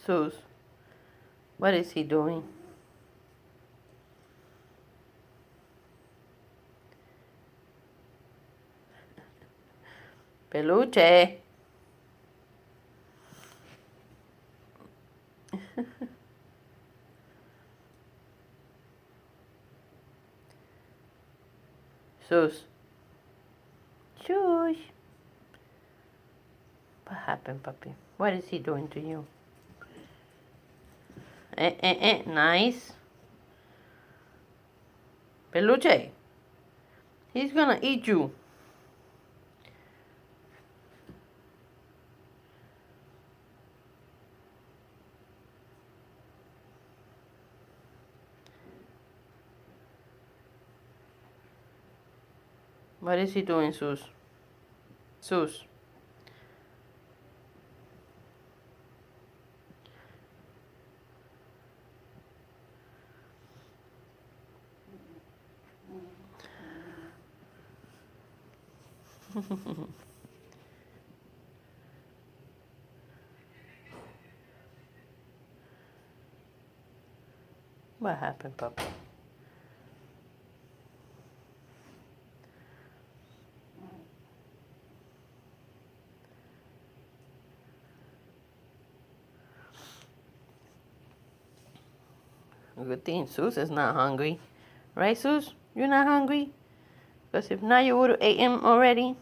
Sus, what is he doing? Peluche. Sus. Shush. What happened, puppy? What is he doing to you? Nice. Peluche. He's gonna eat you. What is he doing, Sus? Sus. What happened, puppy? Good thing Sus is not hungry. Right, Sus? You're not hungry? Because if not, you would have ate him already.